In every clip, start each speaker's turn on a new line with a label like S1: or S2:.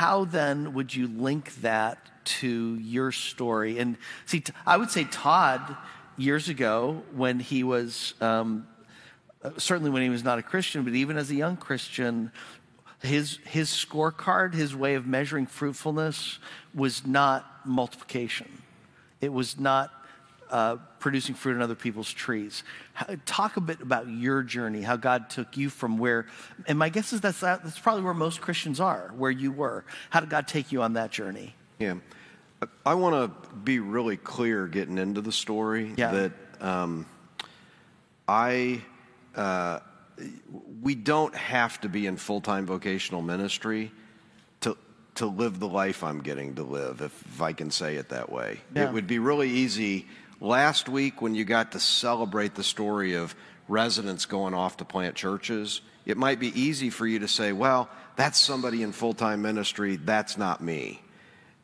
S1: how then would you link that to your story? And see, I would say Todd, years ago, when he was, certainly when he was not a Christian, but even as a young Christian, his scorecard, his way of measuring fruitfulness was not multiplication. It was not producing fruit on other people's trees. Talk a bit about your journey, how God took you from where, and my guess is that's probably where most Christians are, where you were. How did God take you on that journey?
S2: Yeah. I want to be really clear getting into the story that we don't have to be in full-time vocational ministry to live the life I'm getting to live, if I can say it that way. Yeah. It would be really easy. Last week when you got to celebrate the story of residents going off to plant churches, it might be easy for you to say, well, that's somebody in full-time ministry, that's not me.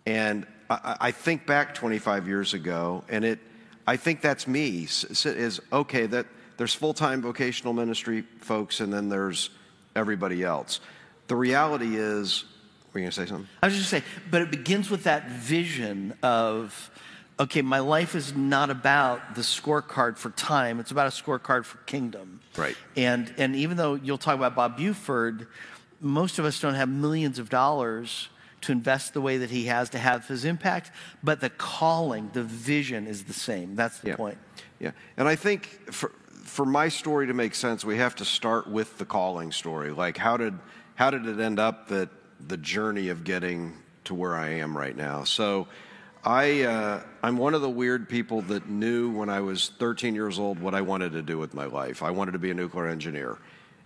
S2: And I think back 25 years ago, and I think that's me, is okay, that there's full-time vocational ministry folks, and then there's everybody else. The reality is, were you going to say something?
S1: I was just going to say, but it begins with that vision of, okay, my life is not about the scorecard for time, it's about a scorecard for kingdom.
S2: Right.
S1: And even though you'll talk about Bob Buford, most of us don't have millions of dollars to invest the way that he has to have his impact, but the calling, the vision is the same. That's the point.
S2: Yeah, and I think for my story to make sense, we have to start with the calling story. Like, how did it end up that the journey of getting to where I am right now? So I'm one of the weird people that knew when I was 13 years old what I wanted to do with my life. I wanted to be a nuclear engineer.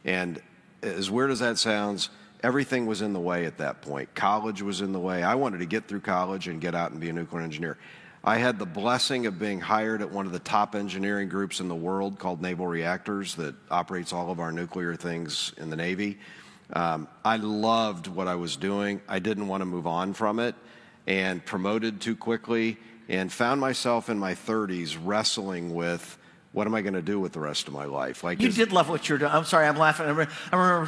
S2: And as weird as that sounds, everything was in the way at that point. College was in the way. I wanted to get through college and get out and be a nuclear engineer. I had the blessing of being hired at one of the top engineering groups in the world called Naval Reactors that operates all of our nuclear things in the Navy. I loved what I was doing. I didn't want to move on from it, and promoted too quickly, and found myself in my 30s wrestling with, what am I going to do with the rest of my life? Like,
S1: you did love what you're doing. I'm sorry, I'm laughing. I remember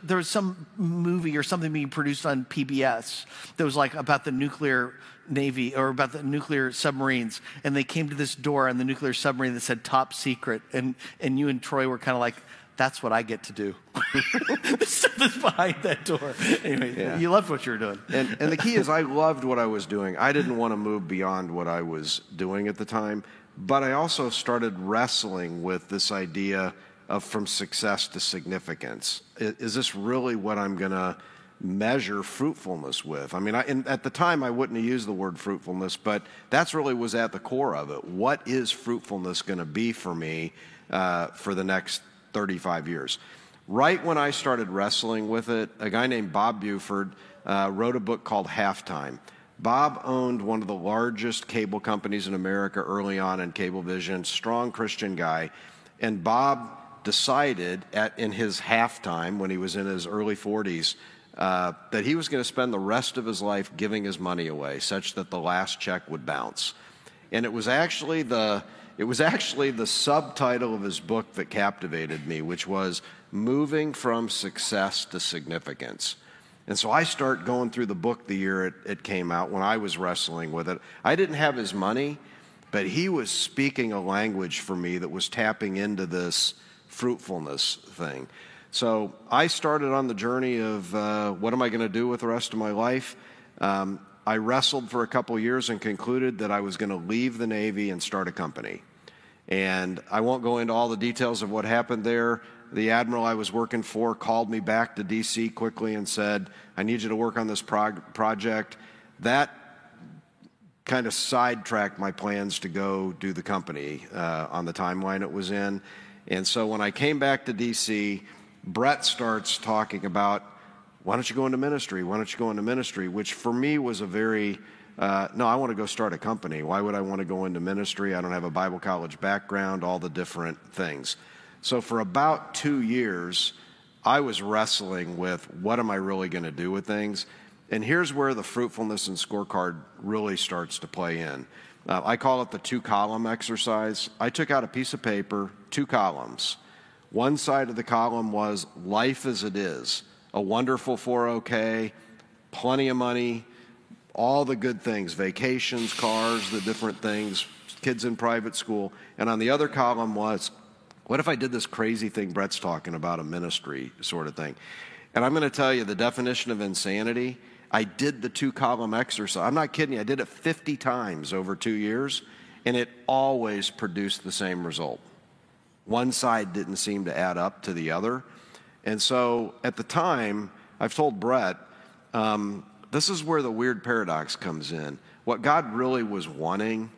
S1: there was some movie or something being produced on PBS that was like about the nuclear Navy or about the nuclear submarines, and they came to this door on the nuclear submarine that said top secret, and you and Troy were kind of like, that's what I get to do. The stuff that's behind that door. Anyway, You loved what you were doing.
S2: And the key is, I loved what I was doing. I didn't want to move beyond what I was doing at the time. But I also started wrestling with this idea of from success to significance. Is this really what I'm going to measure fruitfulness with? I mean, at the time, I wouldn't have used the word fruitfulness, but that's really was at the core of it. What is fruitfulness going to be for me for the next 35 years? Right when I started wrestling with it, a guy named Bob Buford wrote a book called Halftime. Bob owned one of the largest cable companies in America early on in Cablevision, strong Christian guy. And Bob decided in his halftime, when he was in his early 40s, that he was going to spend the rest of his life giving his money away, such that the last check would bounce. And it was actually the subtitle of his book that captivated me, which was Moving from Success to Significance. And so I start going through the book the year it came out, when I was wrestling with it. I didn't have his money, but he was speaking a language for me that was tapping into this fruitfulness thing. So I started on the journey of what am I going to do with the rest of my life? I wrestled for a couple years and concluded that I was going to leave the Navy and start a company. And I won't go into all the details of what happened there. The admiral I was working for called me back to D.C. quickly and said, I need you to work on this project. That kind of sidetracked my plans to go do the company on the timeline it was in. And so when I came back to D.C., Brett starts talking about, why don't you go into ministry? Why don't you go into ministry? Which for me was a very, no, I want to go start a company. Why would I want to go into ministry? I don't have a Bible college background, all the different things. So for about 2 years, I was wrestling with, what am I really going to do with things? And here's where the fruitfulness and scorecard really starts to play in. I call it the 2-column exercise. I took out a piece of paper, 2 columns. One side of the column was life as it is, a wonderful 401k, plenty of money, all the good things, vacations, cars, the different things, kids in private school. And on the other column was, what if I did this crazy thing Brett's talking about, a ministry sort of thing? And I'm going to tell you the definition of insanity. I did the 2-column exercise. I'm not kidding you. I did it 50 times over 2 years, and it always produced the same result. One side didn't seem to add up to the other. And so at the time, I've told Brett, this is where the weird paradox comes in. What God really was wanting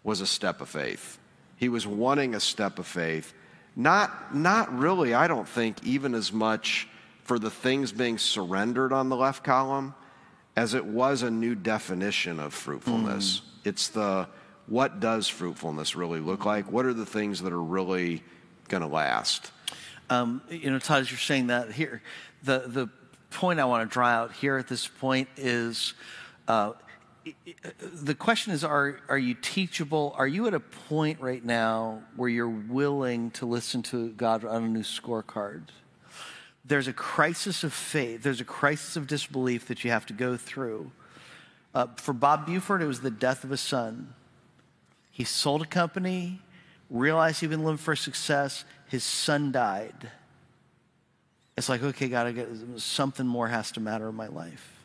S2: was a step of faith. He was wanting a step of faith. Not really, I don't think, even as much for the things being surrendered on the left column as it was a new definition of fruitfulness. It's what does fruitfulness really look like? What are the things that are really going to last?
S1: Todd, as you're saying that here, the point I want to draw out here at this point is the question is, are you teachable? Are you at a point right now where you're willing to listen to God on a new scorecard? There's a crisis of faith. There's a crisis of disbelief that you have to go through. For Bob Buford, it was the death of a son. He sold a company, realized he'd been living for success. His son died. It's like, okay, God, something more has to matter in my life.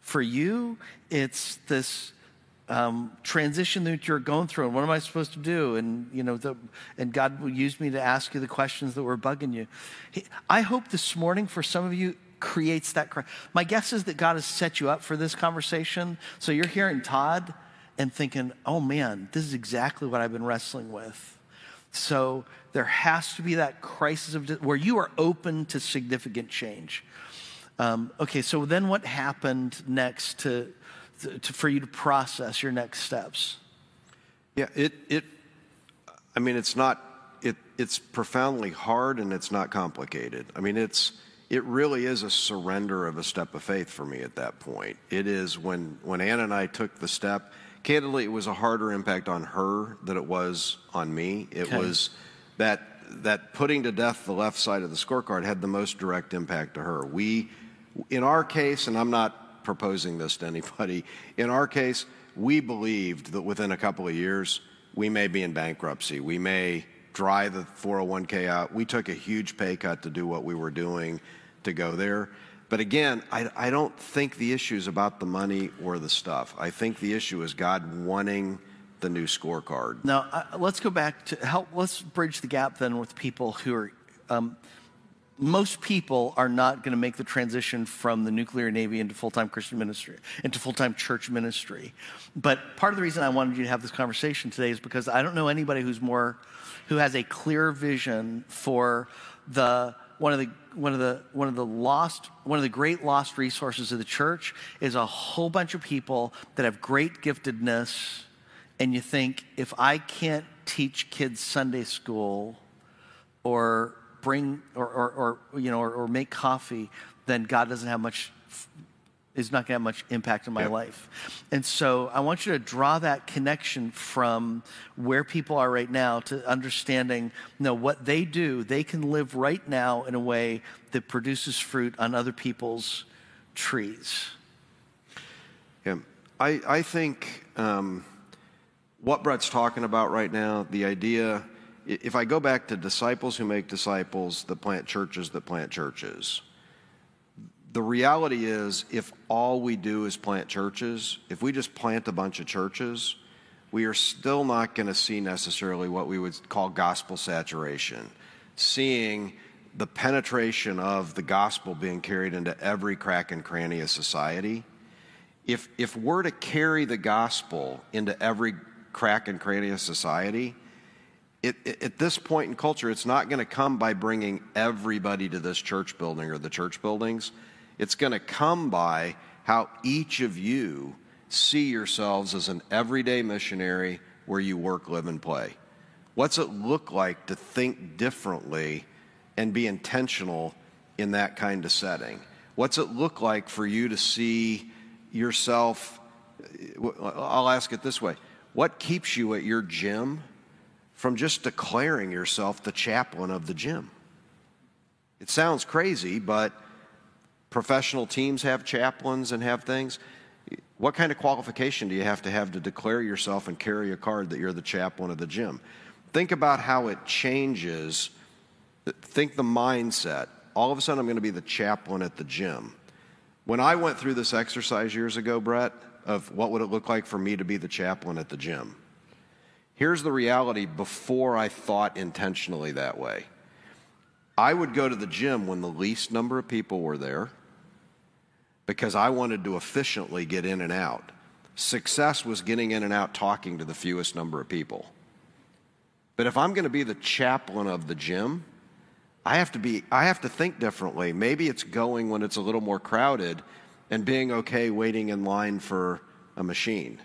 S1: For you, it's this transition that you're going through, and what am I supposed to do? And and God will use me to ask you the questions that were bugging you. I hope this morning for some of you creates that. My guess is that God has set you up for this conversation. So you're hearing Todd and thinking, oh man, this is exactly what I've been wrestling with. So there has to be that crisis where you are open to significant change. Okay, so then what happened next for you to process your next steps?
S2: Yeah, it's profoundly hard and it's not complicated. I mean, it really is a surrender of a step of faith for me at that point. It is when Ann and I took the step, candidly, it was a harder impact on her than it was on me. It was that putting to death the left side of the scorecard had the most direct impact to her. In our case, and I'm not proposing this to anybody, in our case, we believed that within a couple of years, we may be in bankruptcy. We may dry the 401k out. We took a huge pay cut to do what we were doing to go there. But again, I don't think the issue is about the money or the stuff. I think the issue is God wanting the new scorecard.
S1: Now, let's go back to let's bridge the gap then with people who are, most people are not going to make the transition from the nuclear Navy into full-time Christian ministry, into full-time church ministry. But part of the reason I wanted you to have this conversation today is because I don't know anybody who has a clear vision for one of the great lost resources of the church is a whole bunch of people that have great giftedness, and you think, if I can't teach kids Sunday school or bring or make coffee, then God is not going to have much impact on my life. And so I want you to draw that connection from where people are right now to understanding, what they do, they can live right now in a way that produces fruit on other people's trees.
S2: Yeah, I think what Brett's talking about right now, the idea, if I go back to disciples who make disciples that plant churches, the reality is, if all we do is plant churches, if we just plant a bunch of churches, we are still not going to see necessarily what we would call gospel saturation, seeing the penetration of the gospel being carried into every crack and cranny of society. If we're to carry the gospel into every crack and cranny of society, at this point in culture, it's not going to come by bringing everybody to this church building or the church buildings. It's going to come by how each of you see yourselves as an everyday missionary where you work, live, and play. What's it look like to think differently and be intentional in that kind of setting? What's it look like for you to see yourself? I'll ask it this way. What keeps you at your gym from just declaring yourself the chaplain of the gym? It sounds crazy, but Professional teams have chaplains and have things. What kind of qualification do you have to declare yourself and carry a card that you're the chaplain of the gym? Think about how it changes. Think the mindset. All of a sudden, I'm going to be the chaplain at the gym. When I went through this exercise years ago, Brett, of what would it look like for me to be the chaplain at the gym, here's the reality before I thought intentionally that way. I would go to the gym when the least number of people were there because I wanted to efficiently get in and out. Success was getting in and out talking to the fewest number of people. But if I'm going to be the chaplain of the gym, I have to think differently. Maybe it's going when it's a little more crowded and being okay waiting in line for a machine.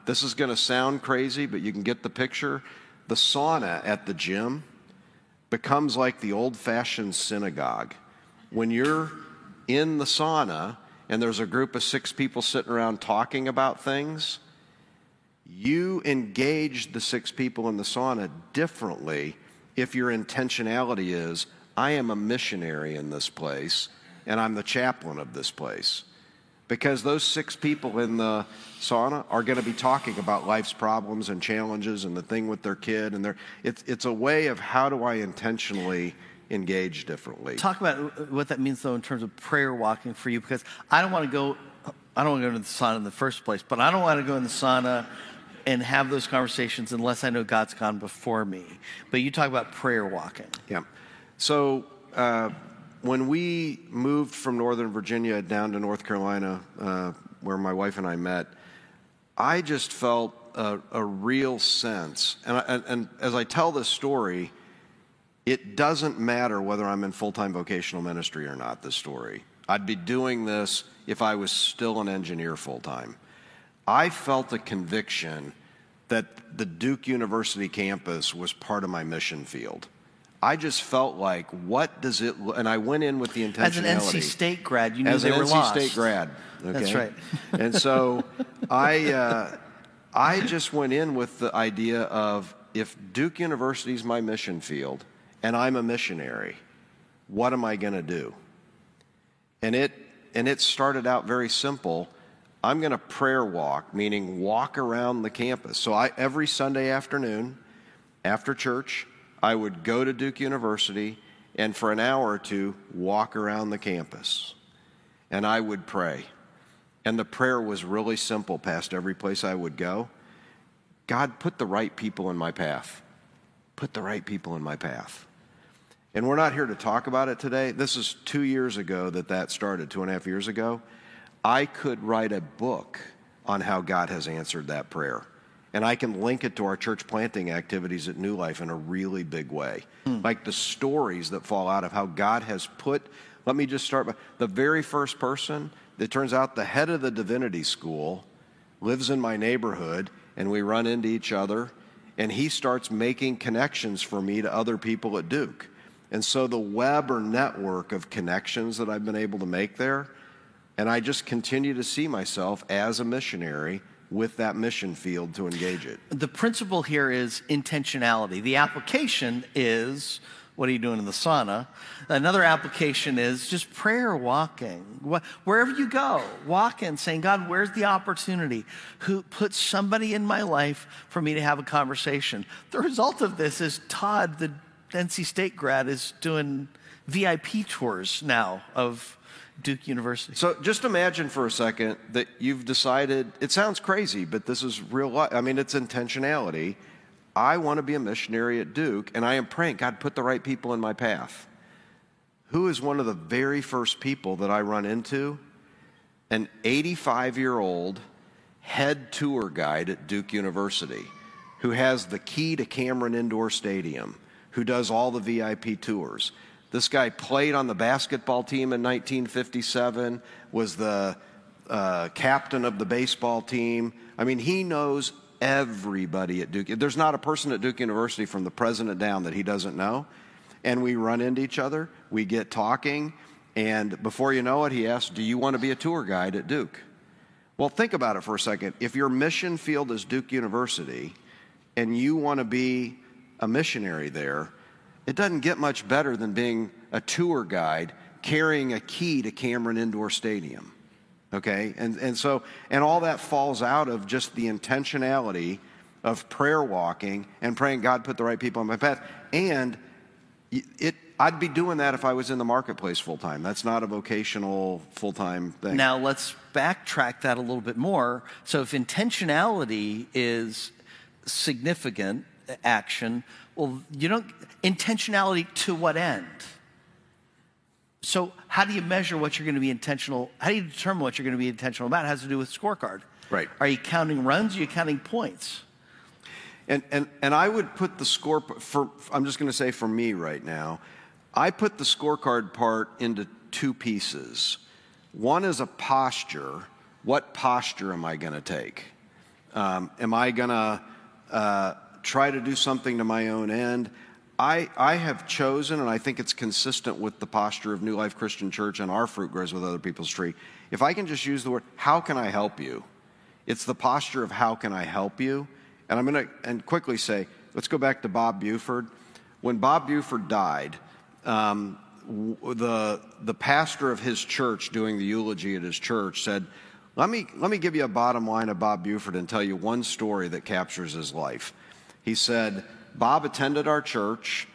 S2: This is going to sound crazy, but you can get the picture. The sauna at the gym becomes like the old-fashioned synagogue. When you're in the sauna and there's a group of 6 people sitting around talking about things, you engage the 6 people in the sauna differently if your intentionality is, I am a missionary in this place and I'm the chaplain of this place. Because those 6 people in the sauna are going to be talking about life's problems and challenges and the thing with their kid. And it's a way of how do I intentionally engage differently.
S1: Talk about what that means, though, in terms of prayer walking for you, because I don't want to go to the sauna in the first place, but I don't want to go in the sauna and have those conversations unless I know God's gone before me. But you talk about prayer walking.
S2: Yeah. So when we moved from Northern Virginia down to North Carolina, where my wife and I met, I just felt a real sense. And as I tell this story, it doesn't matter whether I'm in full-time vocational ministry or not, this story. I'd be doing this if I was still an engineer full-time. I felt a conviction that the Duke University campus was part of my mission field. I just felt like, what does it, and I went in with the intentionality.
S1: As an NC State grad, you knew they were lost.
S2: As an NC State grad. Okay?
S1: That's right.
S2: And so I just went in with the idea of, if Duke University is my mission field and I'm a missionary, what am I going to do? And it started out very simple. I'm going to prayer walk, meaning walk around the campus. So every Sunday afternoon after church, I would go to Duke University and for an hour or two walk around the campus. And I would pray. And the prayer was really simple past every place I would go. God, put the right people in my path. Put the right people in my path. And we're not here to talk about it today. This is 2 years ago that started, 2.5 years ago. I could write a book on how God has answered that prayer. And I can link it to our church planting activities at New Life in a really big way. Like the stories that fall out of how God has put, let me just start by the very first person. It turns out the head of the divinity school lives in my neighborhood, and we run into each other, and he starts making connections for me to other people at Duke. And so the web or network of connections that I've been able to make there, and I just continue to see myself as a missionary with that mission field to engage it. The
S1: principle here is intentionality. The application is, what are you doing in the sauna? Another application is just prayer walking. Wherever you go, walk in saying, God, where's the opportunity? Who puts somebody in my life for me to have a conversation? The result of this is Todd, the NC State grad, is doing VIP tours now of Duke University.
S2: So just imagine for a second that you've decided, it sounds crazy, but this is real life. I mean, it's intentionality. I want to be a missionary at Duke, and I am praying, God, put the right people in my path. Who is one of the very first people that I run into? An 85-year-old head tour guide at Duke University who has the key to Cameron Indoor Stadium, who does all the VIP tours. This guy played on the basketball team in 1957, was the captain of the baseball team. I mean, he knows everybody at Duke. There's not a person at Duke University from the president down that he doesn't know. And we run into each other, we get talking, and before you know it, he asks, do you want to be a tour guide at Duke? Well, think about it for a second. If your mission field is Duke University and you want to be a missionary there, it doesn't get much better than being a tour guide carrying a key to Cameron Indoor Stadium. Okay? And all that falls out of just the intentionality of prayer walking and praying, God, put the right people on my path. And I'd be doing that if I was in the marketplace full time. That's not a vocational full-time thing.
S1: Now let's backtrack that a little bit more. So if intentionality is significant action, well, intentionality to what end? So how do you measure what you're going to be intentional? How do you determine what you're going to be intentional about? It has to do with scorecard.
S2: Right.
S1: Are you counting runs? Are you counting points?
S2: And I would put the score I'm just going to say for me right now, I put the scorecard part into two pieces. One is a posture. What posture am I going to take? Am I going to try to do something to my own end? I have chosen, and I think it's consistent with the posture of New Life Christian Church and our fruit grows with other people's tree. If I can just use the word, how can I help you? It's the posture of how can I help you? And I'm going to quickly say, let's go back to Bob Buford. When Bob Buford died, the pastor of his church doing the eulogy at his church said, let me give you a bottom line of Bob Buford and tell you one story that captures his life. He said, Bob attended our church,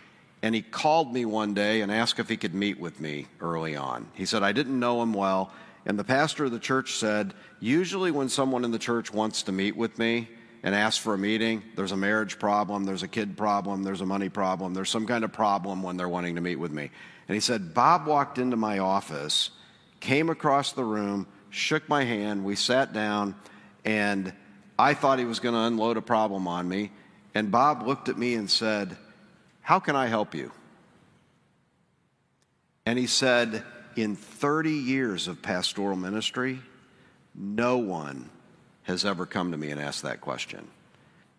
S2: and he called me one day and asked if he could meet with me early on. He said, I didn't know him well, and the pastor of the church said, usually when someone in the church wants to meet with me and ask for a meeting, there's a marriage problem, there's a kid problem, there's a money problem, there's some kind of problem when they're wanting to meet with me. And he said, Bob walked into my office, came across the room, shook my hand, we sat down, and I thought he was going to unload a problem on me. And Bob looked at me and said, how can I help you? And he said, in 30 years of pastoral ministry, no one has ever come to me and asked that question.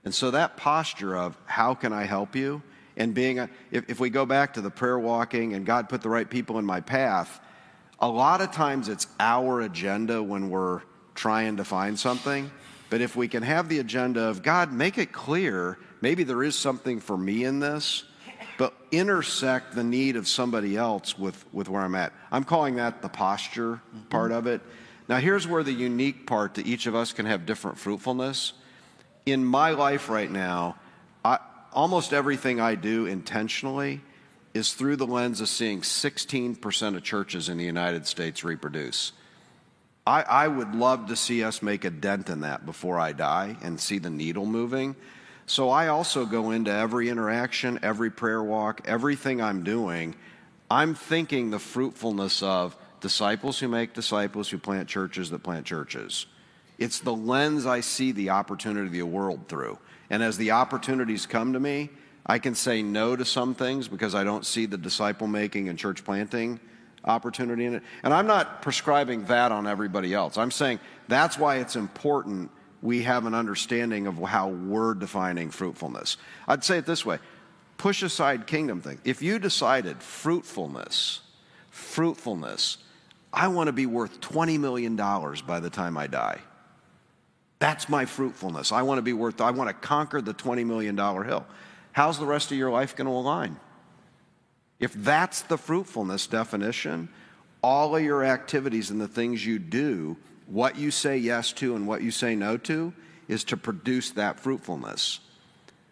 S2: And so that posture of how can I help you? And if we go back to the prayer walking and God put the right people in my path, a lot of times it's our agenda when we're trying to find something. But if we can have the agenda of, God, make it clear, maybe there is something for me in this, but intersect the need of somebody else with where I'm at. I'm calling that the posture part of it. Now, here's where the unique part that each of us can have different fruitfulness. In my life right now, almost everything I do intentionally is through the lens of seeing 16% of churches in the United States reproduce. I would love to see us make a dent in that before I die and see the needle moving. So I also go into every interaction, every prayer walk, everything I'm doing, I'm thinking the fruitfulness of disciples who make disciples who plant churches that plant churches. It's the lens I see the opportunity of the world through. And as the opportunities come to me, I can say no to some things because I don't see the disciple making and church planting opportunity in it. And I'm not prescribing that on everybody else. I'm saying that's why it's important we have an understanding of how we're defining fruitfulness. I'd say it this way. Push aside kingdom thing. If you decided fruitfulness, I want to be worth $20 million by the time I die. That's my fruitfulness. I want to conquer the $20 million hill. How's the rest of your life going to align? If that's the fruitfulness definition, all of your activities and the things you do, what you say yes to and what you say no to, is to produce that fruitfulness.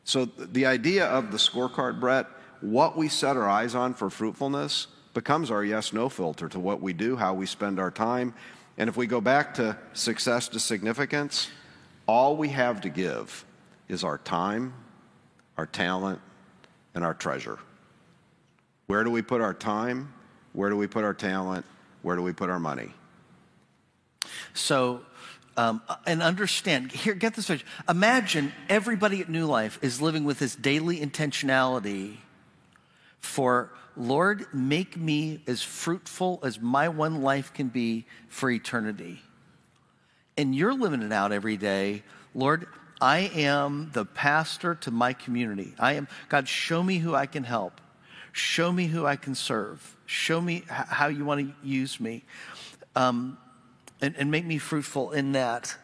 S2: So the idea of the scorecard, Brett, what we set our eyes on for fruitfulness becomes our yes-no filter to what we do, how we spend our time. And if we go back to success to significance, all we have to give is our time, our talent, and our treasure. Where do we put our time? Where do we put our talent? Where do we put our money?
S1: So, and understand, here, get this picture. Imagine everybody at New Life is living with this daily intentionality for, Lord, make me as fruitful as my one life can be for eternity. And you're living it out every day. Lord, I am the pastor to my community. God, show me who I can help. Show me who I can serve. Show me how you want to use me. And make me fruitful in that.